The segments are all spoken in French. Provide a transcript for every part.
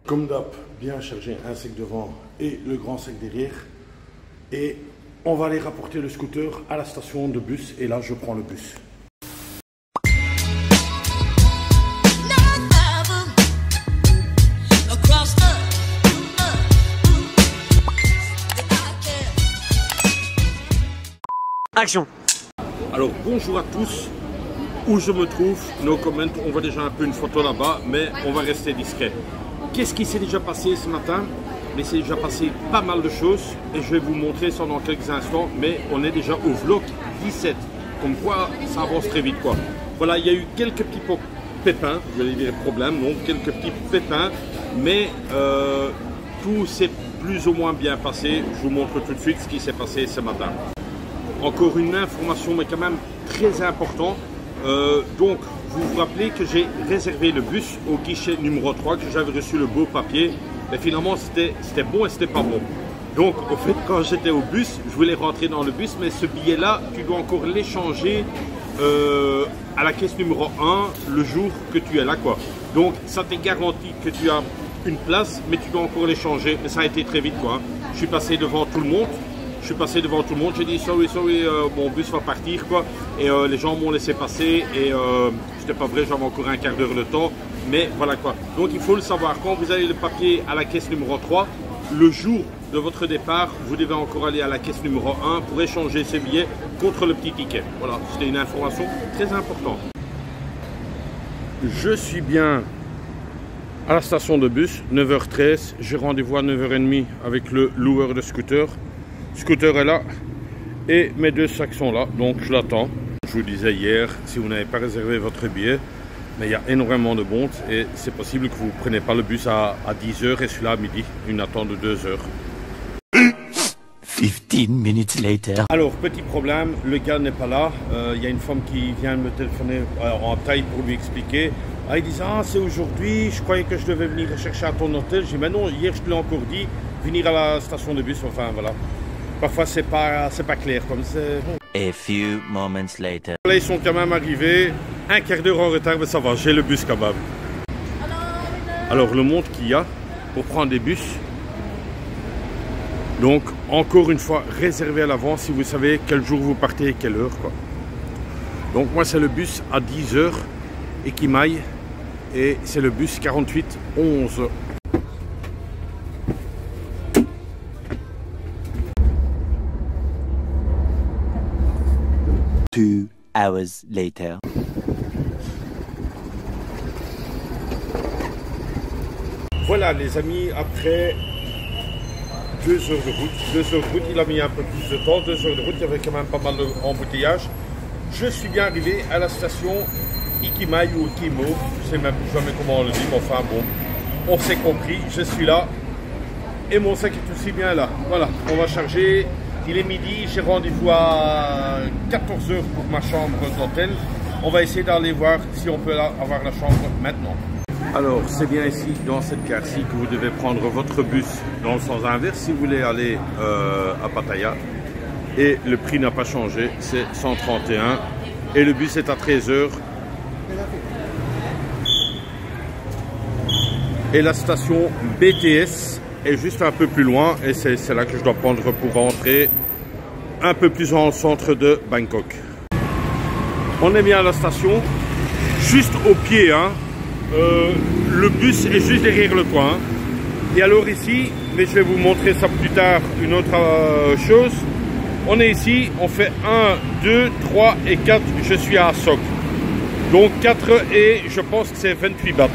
Comme d'hab, bien chargé, un sec devant et le grand sec derrière. Et on va aller rapporter le scooter à la station de bus. Et là, je prends le bus. Action. Alors bonjour à tous, où je me trouve, no comment, on voit déjà un peu une photo là-bas, mais on va rester discret. Qu'est-ce qui s'est déjà passé ce matin? Mais c'est déjà passé pas mal de choses et je vais vous montrer ça dans quelques instants, mais on est déjà au vlog 17, comme quoi ça avance très vite quoi. Voilà, il y a eu quelques petits pépins, je vais dire problèmes, donc quelques petits pépins, mais tout s'est plus ou moins bien passé. Je vous montre tout de suite ce qui s'est passé ce matin. Encore une information, mais quand même très important. Donc, vous vous rappelez que j'ai réservé le bus au guichet numéro 3, que j'avais reçu le beau papier. Mais finalement, c'était bon et c'était pas bon. Donc, au fait, quand j'étais au bus, je voulais rentrer dans le bus, mais ce billet-là, tu dois encore l'échanger à la caisse numéro 1 le jour que tu es là, quoi. Donc, ça t'est garanti que tu as une place, mais tu dois encore l'échanger. Mais ça a été très vite, quoi. Je suis passé devant tout le monde. J'ai dit sorry, mon bus va partir quoi. Et les gens m'ont laissé passer et c'était pas vrai, j'avais encore un quart d'heure de temps. Mais voilà quoi. Donc il faut le savoir, quand vous avez le papier à la caisse numéro 3, le jour de votre départ, vous devez encore aller à la caisse numéro 1 pour échanger ces billets contre le petit ticket. Voilà, c'était une information très importante. Je suis bien à la station de bus, 9h13. J'ai rendez-vous à 9h30 avec le loueur de scooter. Scooter est là et mes deux sacs sont là, donc je l'attends. Je vous disais hier, si vous n'avez pas réservé votre billet, mais il y a énormément de monde et c'est possible que vous ne preniez pas le bus à 10h et celui-là à midi, une attente de 2 heures. 15 minutes later. Alors, petit problème, le gars n'est pas là. Il y a une femme qui vient me téléphoner en taille pour lui expliquer. Ah, il dit, ah, c'est aujourd'hui, je croyais que je devais venir chercher à ton hôtel. Je dis, mais non, hier je te l'ai encore dit, venir à la station de bus, enfin voilà. Parfois c'est pas clair comme c'est. A few moments later. Là ils sont quand même arrivés, un quart d'heure en retard, mais ça va, j'ai le bus quand même. Alors le monde qu'il y a pour prendre des bus. Donc encore une fois, réservez à l'avance si vous savez quel jour vous partez et quelle heure quoi. Donc moi c'est le bus à 10h et qui m'aille et c'est le bus 4811. 2 hours later. Voilà les amis, après 2 heures de route, 2 heures de route, il a mis un peu plus de temps, 2 heures de route, il y avait quand même pas mal d'embouteillage. Je suis bien arrivé à la station Ikimai ou Ikimo, je sais même jamais comment on le dit, mais enfin bon, on s'est compris, je suis là et mon sac est aussi bien là. Voilà, on va charger. Il est midi, j'ai rendez-vous à 14h pour ma chambre d'hôtel. On va essayer d'aller voir si on peut avoir la chambre maintenant. Alors, c'est bien ici, dans cette gare-ci, que vous devez prendre votre bus dans le sens inverse si vous voulez aller à Pattaya. Et le prix n'a pas changé, c'est 131. Et le bus est à 13h. Et la station BTS est juste un peu plus loin et c'est là que je dois prendre pour rentrer un peu plus en centre de Bangkok. On est bien à la station, juste au pied, hein. Le bus est juste derrière le coin. Et alors ici, mais je vais vous montrer ça plus tard, une autre chose. On est ici, on fait 1, 2, 3 et 4, je suis à Asok. Donc 4 et je pense que c'est 28 bahts.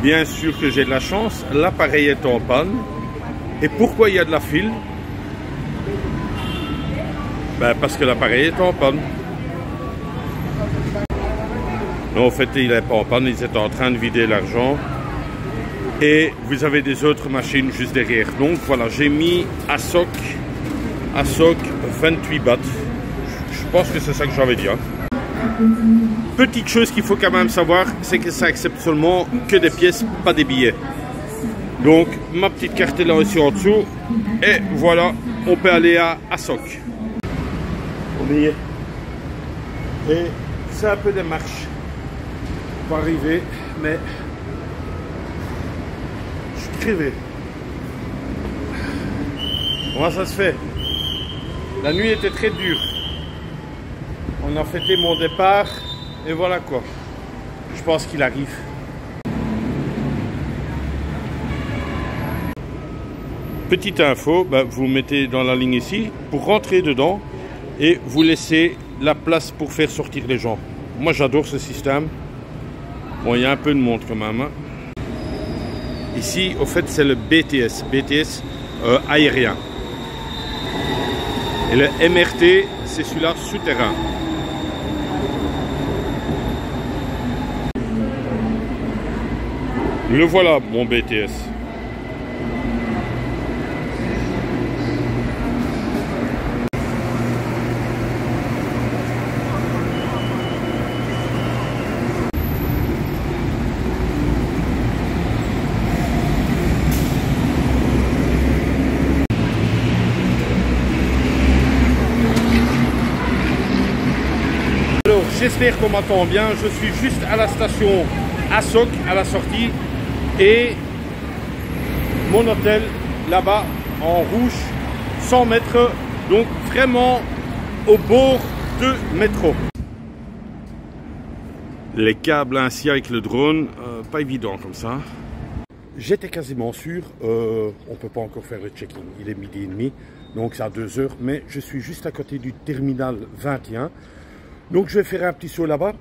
Bien sûr que j'ai de la chance, l'appareil est en panne. Et pourquoi il y a de la file? Ben parce que l'appareil est en panne. Non, en fait, il n'est pas en panne, ils étaient en train de vider l'argent. Et vous avez des autres machines juste derrière. Donc voilà, j'ai mis Asok 28 bahts. Je pense que c'est ça que j'avais dit. Hein. Petite chose qu'il faut quand même savoir, c'est que ça accepte seulement que des pièces, pas des billets. Donc ma petite carte est là aussi en dessous. Et voilà, on peut aller à Asok. On y est. Et c'est un peu des marches pour arriver, mais écrivez. Comment ça se fait? La nuit était très dure. On a fêté mon départ et voilà quoi. Je pense qu'il arrive. Petite info, vous mettez dans la ligne ici pour rentrer dedans et vous laissez la place pour faire sortir les gens. Moi j'adore ce système. Bon, il y a un peu de monde quand même. Hein. Ici, au fait, c'est le BTS. BTS aérien. Et le MRT, c'est celui-là souterrain. Le voilà, mon BTS. J'espère qu'on m'entend bien. Je suis juste à la station Asok, à la sortie. Et mon hôtel, là-bas, en rouge, 100 mètres. Donc vraiment au bord de métro. Les câbles ainsi avec le drone, pas évident comme ça. J'étais quasiment sûr, on ne peut pas encore faire le check-in. Il est 12h30, donc c'est à 2 heures. Mais je suis juste à côté du terminal 21. Donc je vais faire un petit saut là-bas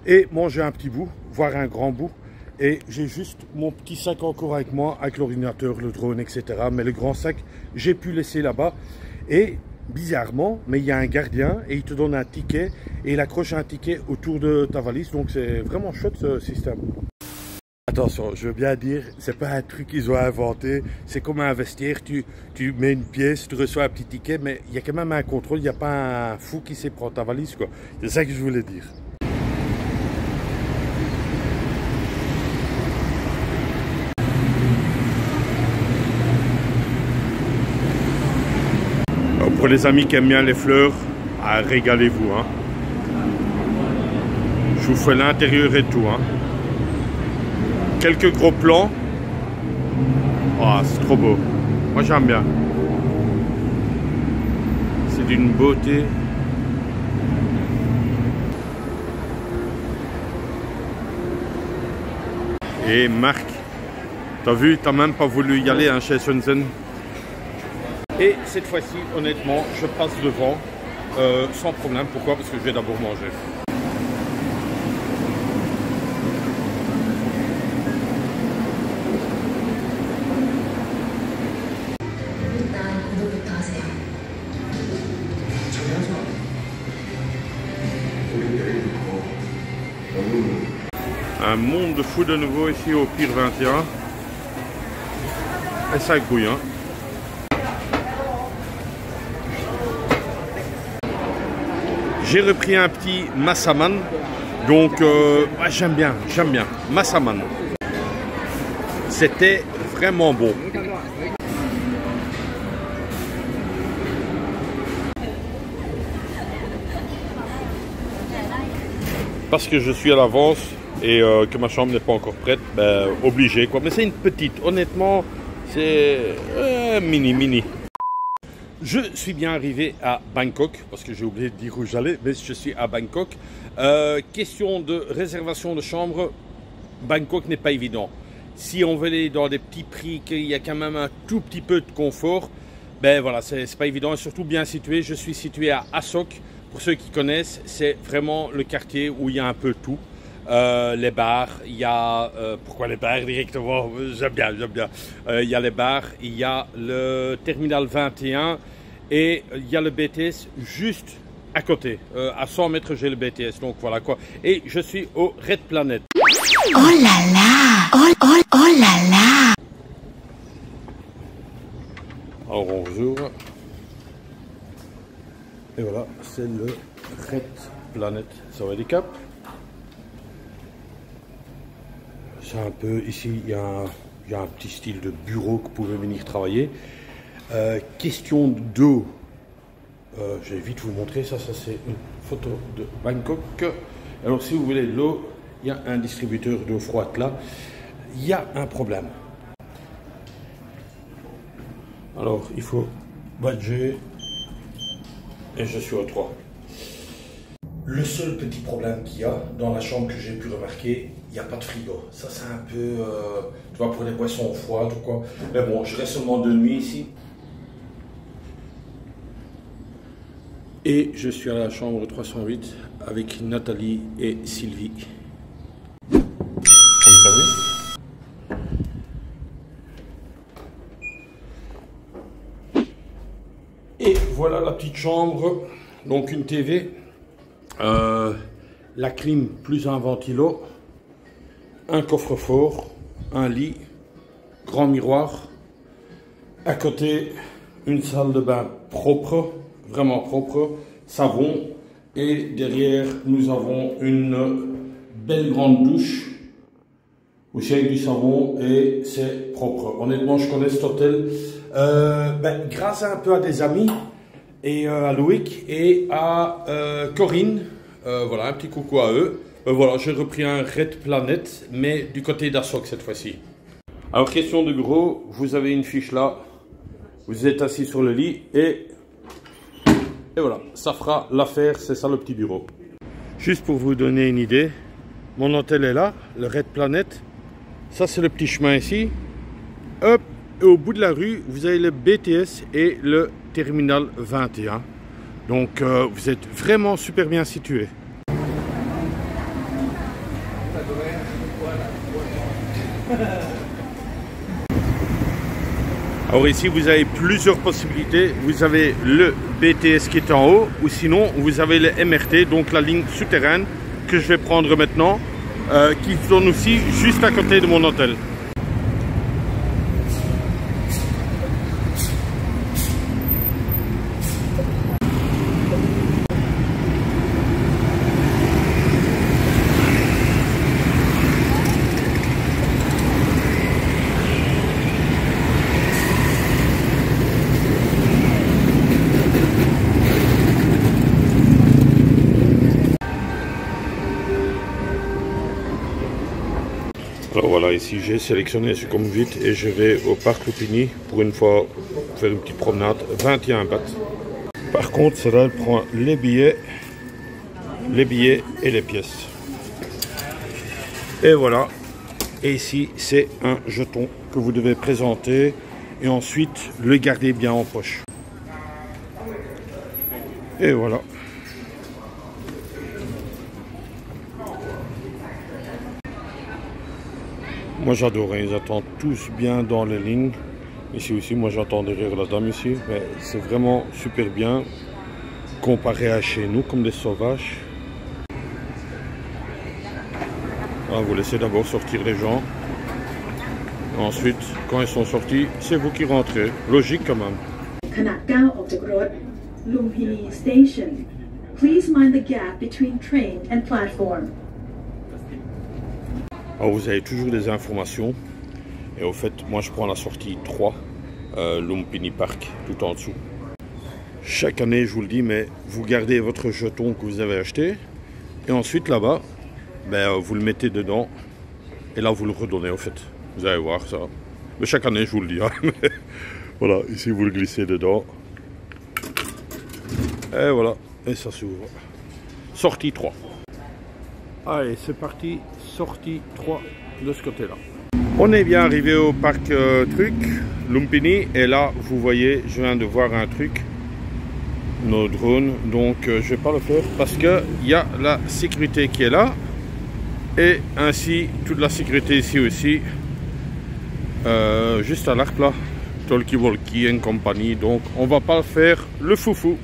et manger un petit bout, voire un grand bout. Et j'ai juste mon petit sac encore avec moi, avec l'ordinateur, le drone, etc. Mais le grand sac, j'ai pu laisser là-bas. Et bizarrement, mais il y a un gardien et il te donne un ticket et il accroche un ticket autour de ta valise. Donc c'est vraiment chouette ce système. Attention, je veux bien dire, c'est pas un truc qu'ils ont inventé. C'est comme un vestiaire, tu mets une pièce, tu reçois un petit ticket, mais il y a quand même un contrôle, il n'y a pas un fou qui sait prendre ta valise, quoi. C'est ça que je voulais dire. Alors pour les amis qui aiment bien les fleurs, régalez-vous, hein. Je vous fais l'intérieur et tout, hein. Quelques gros plans. Oh, c'est trop beau. Moi j'aime bien. C'est d'une beauté. Et Marc, t'as vu, t'as même pas voulu y aller hein, chez Shenzhen. Et cette fois-ci, honnêtement, je passe devant sans problème. Pourquoi? Parce que je vais d'abord manger. Un monde de fou de nouveau ici au Pier 21. Et ça grouille, hein. J'ai repris un petit Massaman. Donc, ouais, j'aime bien. Massaman. C'était vraiment bon. Parce que je suis à l'avance et que ma chambre n'est pas encore prête, ben, obligé quoi. Mais c'est une petite, honnêtement, c'est mini. Je suis bien arrivé à Bangkok, parce que j'ai oublié de dire où j'allais, mais je suis à Bangkok. Question de réservation de chambre, Bangkok n'est pas évident. Si on veut aller dans des petits prix, qu'il y a quand même un tout petit peu de confort, ben voilà, c'est pas évident et surtout bien situé. Je suis situé à Asok. Pour ceux qui connaissent, c'est vraiment le quartier où il y a un peu tout. Les bars, il y a... pourquoi les bars directement? J'aime bien. Il y a les bars, il y a le terminal 21 et il y a le BTS juste à côté. À 100 mètres, j'ai le BTS, donc voilà quoi. Et je suis au Red Planet. Oh là là! Oh là là! Alors on ouvre. Et voilà, c'est le Red Planet. Ça va des caps. C'est un peu, ici, il y a un petit style de bureau que vous pouvez venir travailler. Question d'eau. Je vais vite vous montrer, ça c'est une photo de Bangkok. Alors si vous voulez de l'eau, il y a un distributeur d'eau froide là. Il y a un problème. Alors, il faut badger. Et je suis au 3. Le seul petit problème qu'il y a dans la chambre que j'ai pu remarquer, il n'y a pas de frigo. Ça, c'est un peu, tu vois, pour les boissons froides ou quoi. Mais bon, je reste seulement 2 nuits ici. Et je suis à la chambre 308 avec Nathalie et Sylvie. Comme ça, oui. Et voilà la petite chambre. Donc une TV. La clim plus un ventilo. Un coffre-fort. Un lit. Grand miroir. À côté, une salle de bain propre. Vraiment propre, savon, et derrière nous avons une belle grande douche aussi avec du savon et c'est propre. Honnêtement, je connais cet hôtel grâce un peu à des amis et à Loïc et à Corinne. Voilà, un petit coucou à eux. Voilà, j'ai repris un Red Planet, mais du côté d'Assoc cette fois-ci. Alors, question de gros, vous avez une fiche là, vous êtes assis sur le lit et voilà, ça fera l'affaire, c'est ça le petit bureau. Juste pour vous donner une idée, mon hôtel est là, le Red Planet. Ça c'est le petit chemin ici. Hop, et au bout de la rue, vous avez le BTS et le terminal 21. Donc vous êtes vraiment super bien situé. Alors ici, vous avez plusieurs possibilités. Vous avez le BTS qui est en haut, ou sinon, vous avez le MRT, donc la ligne souterraine, que je vais prendre maintenant, qui tourne aussi juste à côté de mon hôtel. Alors voilà, ici j'ai sélectionné Sukhumvit et je vais au parc Loupini pour une fois faire une petite promenade, 21 bahts. Par contre, celle-là, elle prend les billets et les pièces. Et voilà, et ici c'est un jeton que vous devez présenter et ensuite le garder bien en poche. Et voilà. Moi j'adore, ils attendent tous bien dans les lignes. Ici aussi, moi j'entends derrière la dame ici. Mais c'est vraiment super bien comparé à chez nous comme des sauvages. Voilà, vous laissez d'abord sortir les gens. Ensuite, quand ils sont sortis, c'est vous qui rentrez. Logique quand même. ขณะก้าวออกจากรถ Lumpini Station. Please mind the gap between train and platform. Alors vous avez toujours des informations. Et au fait, moi je prends la sortie 3, Lumpini Park, tout en dessous. Chaque année, je vous le dis, mais vous gardez votre jeton que vous avez acheté. Et ensuite là-bas, vous le mettez dedans. Et là, vous le redonnez au fait. Vous allez voir ça. Mais chaque année, je vous le dis. Hein, mais voilà, ici, vous le glissez dedans. Et voilà, et ça s'ouvre. Sortie 3. Allez, c'est parti. Sortie 3 de ce côté-là. On est bien arrivé au parc Lumpini. Et là, vous voyez, je viens de voir un truc. Nos drones. Donc, je ne vais pas le faire parce qu'il y a la sécurité qui est là. Et ainsi, toute la sécurité ici aussi. Juste à l'arc là. Talkie Walkie et compagnie. Donc, on va pas faire le foufou.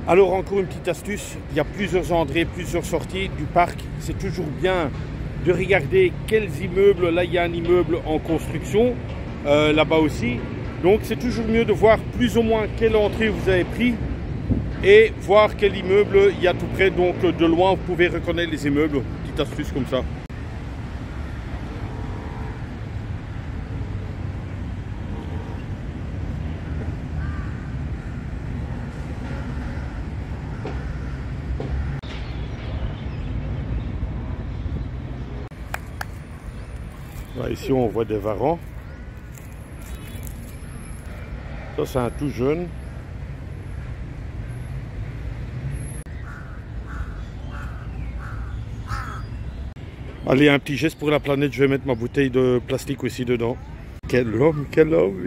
Alors encore une petite astuce, il y a plusieurs entrées, plusieurs sorties du parc. C'est toujours bien de regarder quels immeubles. Là, il y a un immeuble en construction, là-bas aussi. Donc c'est toujours mieux de voir plus ou moins quelle entrée vous avez pris et voir quel immeuble il y a tout près. Donc de loin, vous pouvez reconnaître les immeubles. Petite astuce comme ça. Voilà, ici on voit des varans. Ça c'est un tout jeune. Allez, un petit geste pour la planète, je vais mettre ma bouteille de plastique aussi dedans. Quel homme,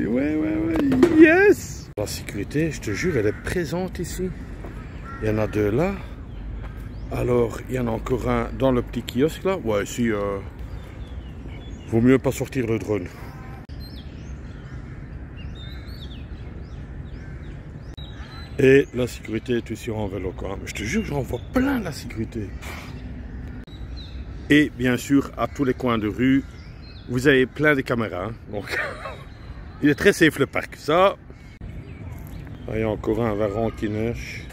ouais, yes. La sécurité, je te jure, elle est présente ici. Il y en a deux là. Alors, il y en a encore un dans le petit kiosque là. Ouais, ici, vaut mieux pas sortir le drone. Et la sécurité est ici en vélo quand même. Je te jure, j'en vois plein la sécurité. Et bien sûr, à tous les coins de rue, vous avez plein de caméras. Donc, il est très safe le parc. Ça, il y a encore un varan qui neige.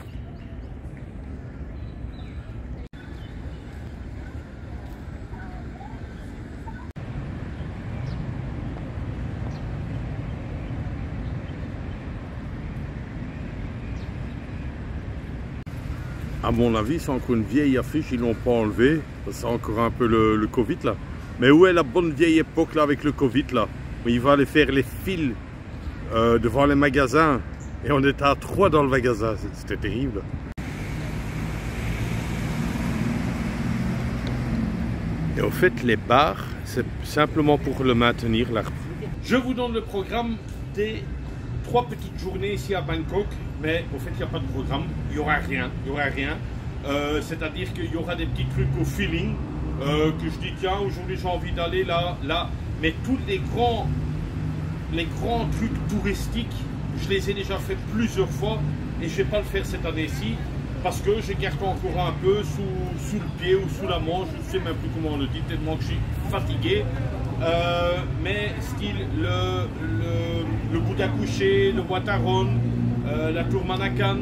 À mon avis, c'est encore une vieille affiche, ils l'ont pas enlevée. C'est encore un peu le Covid là. Mais où est la bonne vieille époque là avec le Covid là? Où il va aller faire les files devant les magasins. Et on était à 3 dans le magasin, c'était terrible. Et au fait, les bars, c'est simplement pour le maintenir là. Je vous donne le programme des 3 petites journées ici à Bangkok. Mais au fait, il n'y a pas de programme, il n'y aura rien, c'est-à-dire qu'il y aura des petits trucs au feeling, que je dis tiens, aujourd'hui j'ai envie d'aller là, mais tous les grands trucs touristiques, je les ai déjà fait plusieurs fois et je ne vais pas le faire cette année-ci parce que je garde encore un peu sous le pied ou sous la manche, je ne sais même plus comment on le dit, tellement que je suis fatigué. Mais style le Bouddha couché, le Wataron, la tour Manakan,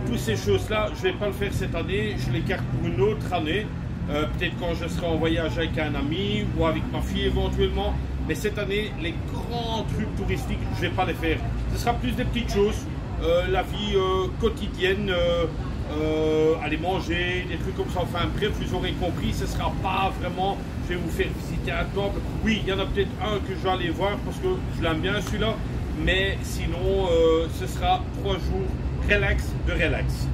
toutes ces choses-là, je ne vais pas le faire cette année, je les garde pour une autre année. Peut-être quand je serai en voyage avec un ami ou avec ma fille éventuellement. Mais cette année, les grands trucs touristiques, je ne vais pas les faire. Ce sera plus des petites choses, la vie quotidienne, aller manger, des trucs comme ça. Enfin bref, vous aurez compris, ce ne sera pas vraiment, je vais vous faire visiter un temple. Oui, il y en a peut-être un que je vais aller voir parce que je l'aime bien celui-là. Mais sinon, ce sera 3 jours relax de relax.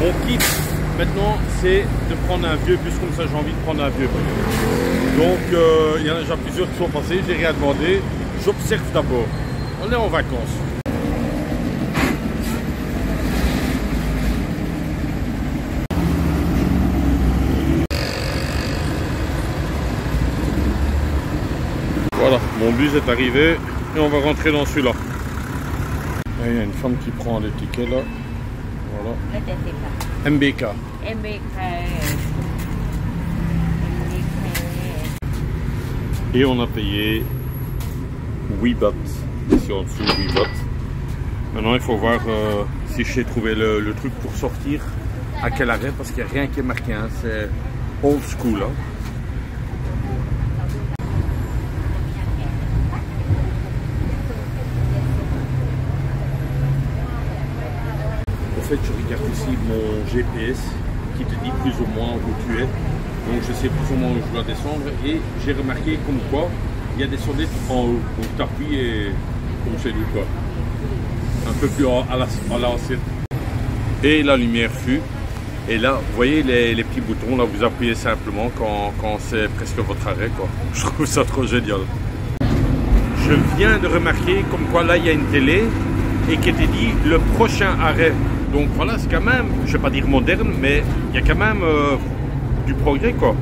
Mon kit maintenant c'est de prendre un vieux bus comme ça, j'ai envie de prendre un vieux bus. Donc il y en a déjà plusieurs qui sont passés, j'ai rien demandé, j'observe d'abord. On est en vacances. Voilà, mon bus est arrivé et on va rentrer dans celui-là. Il y a une femme qui prend les tickets là. Voilà. MBK. Et on a payé 8 bahts. Ici en dessous, 8 bahts. Maintenant, il faut voir si je sais trouver le truc pour sortir. À quel arrêt, parce qu'il n'y a rien qui est marqué. Hein. C'est old school. Hein. En fait, je regarde ici mon GPS qui te dit plus ou moins où tu es. Donc je sais plus ou moins où je dois descendre. Et j'ai remarqué comme quoi il y a des sonnettes en haut. Donc tu appuies et comme chez nous quoi. Un peu plus à l'ancienne. Et la lumière fut. Et là, vous voyez les petits boutons, là vous appuyez simplement quand c'est presque votre arrêt quoi. Je trouve ça trop génial. Je viens de remarquer comme quoi là il y a une télé et qui était dit le prochain arrêt. Donc voilà, c'est quand même, je ne vais pas dire moderne, mais il y a quand même du progrès quoi.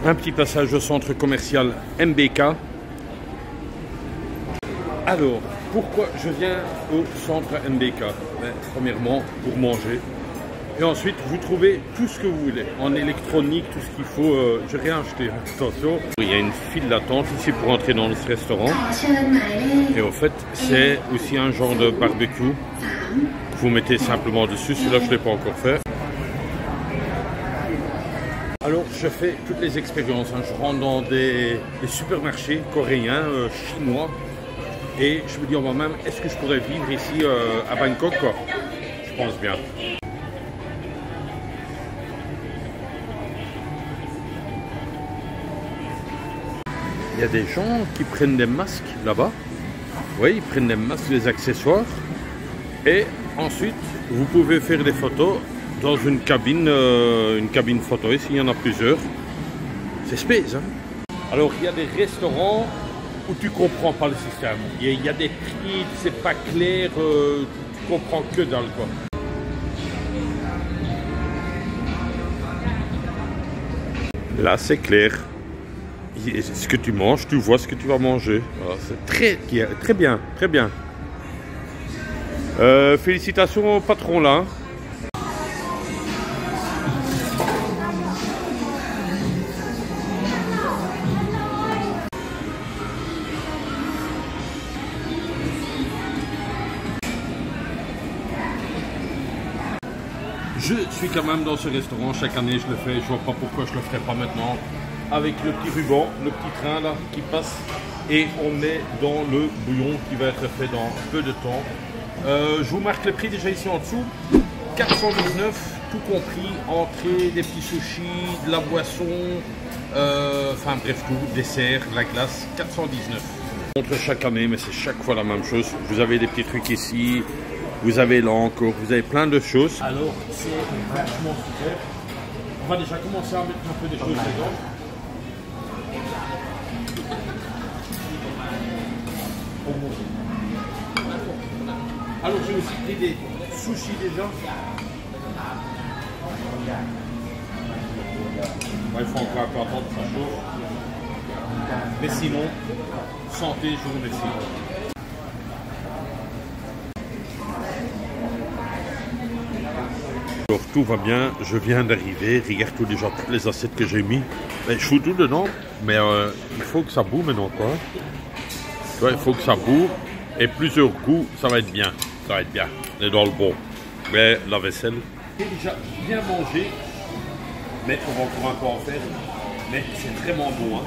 Un petit passage au centre commercial MBK. Alors, pourquoi je viens au centre MBK? Premièrement, pour manger. Et ensuite, vous trouvez tout ce que vous voulez. En électronique, tout ce qu'il faut. J'ai rien acheté, attention. Il y a une file d'attente ici pour entrer dans ce restaurant. Et en fait, c'est aussi un genre de barbecue. Vous mettez simplement dessus. Celui-là, je ne l'ai pas encore fait. Alors, je fais toutes les expériences. Je rentre dans des supermarchés coréens, chinois. Et je me dis en moi-même, est-ce que je pourrais vivre ici à Bangkok, quoi? Je pense bien. Il y a des gens qui prennent des masques là-bas. Oui, ils prennent des masques, des accessoires. Et ensuite, vous pouvez faire des photos dans une cabine photo. Ici, il y en a plusieurs. C'est space, hein? Alors, il y a des restaurants où tu comprends pas le système. Il y a des prix, c'est pas clair, tu comprends que dalle, quoi. Là, c'est clair. Ce que tu manges, tu vois ce que tu vas manger. C'est très bien, très bien. Félicitations au patron là. Je suis quand même dans ce restaurant, chaque année je le fais, je vois pas pourquoi je le ferais pas maintenant. Avec le petit ruban, le petit train là qui passe et on met dans le bouillon qui va être fait dans peu de temps. Je vous marque le prix déjà ici en dessous, 419, tout compris, entrée, des petits sushis, de la boisson, enfin bref tout, dessert, de la glace, 419. Contre chaque année, mais c'est chaque fois la même chose. Vous avez des petits trucs ici, vous avez là encore, vous avez plein de choses. Alors c'est vachement super. On va déjà commencer à mettre un peu des choses dedans. Alors j'ai aussi pris des sushis déjà. Il faut encore un peu attendre que ça chauffe. Mais sinon, santé, je vous remercie. Alors tout va bien, je viens d'arriver, regarde tout déjà toutes les assiettes que j'ai mis. Je fous tout dedans, mais il faut que ça boue maintenant quoi. Tu vois, il faut que ça boue et plusieurs coups, ça va être bien. Ça va être bien, on est dans le bon. Mais la vaisselle. J'ai déjà bien mangé, mais on va encore un peu en faire. Mais c'est vraiment bon. Hein.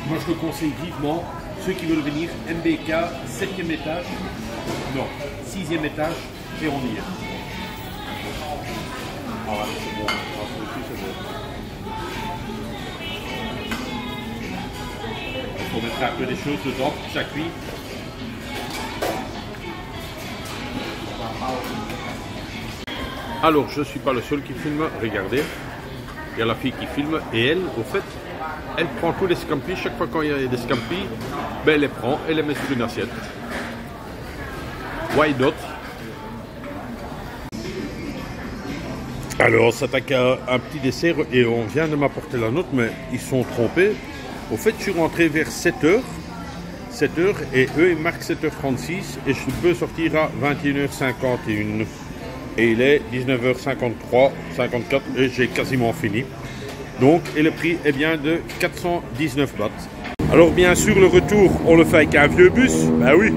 Moi je le conseille vivement. Ceux qui veulent venir, MBK, 7e étage, non, 6e étage, et on y est. Ah ouais, c'est bon. Il faut mettre un peu des choses dedans pour que ça cuit. Alors, je ne suis pas le seul qui filme, regardez. Il y a la fille qui filme et elle, au fait, elle prend tous les scampis. Chaque fois qu'il y a des scampis, ben, elle les prend et les met sur une assiette. Why not? Alors, on s'attaque à un petit dessert et on vient de m'apporter la nôtre, mais ils sont trompés. Au fait, je suis rentré vers 7h. 7h et eux, ils marquent 7h36 et je peux sortir à 21h51. Et il est 19h53, 54 et j'ai quasiment fini. Donc, et le prix est bien de 419 bahts. Alors, bien sûr, le retour, on le fait avec un vieux bus. Ben oui,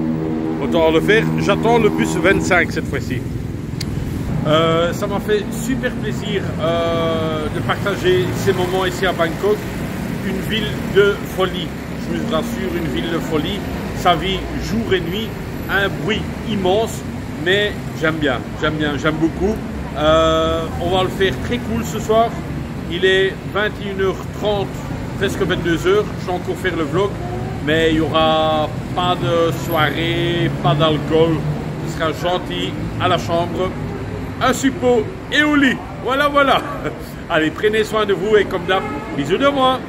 autant le faire. J'attends le bus 25 cette fois-ci. Ça m'a fait super plaisir de partager ces moments ici à Bangkok. Une ville de folie, je vous rassure, une ville de folie. Ça vit jour et nuit, un bruit immense. Mais j'aime bien, j'aime beaucoup. On va le faire très cool ce soir. Il est 21h30, presque 22h. Je vais encore faire le vlog. Mais il n'y aura pas de soirée, pas d'alcool. Ce sera gentil à la chambre. Un suppôt et au lit. Voilà, voilà. Allez, prenez soin de vous et comme d'hab, bisous de moi.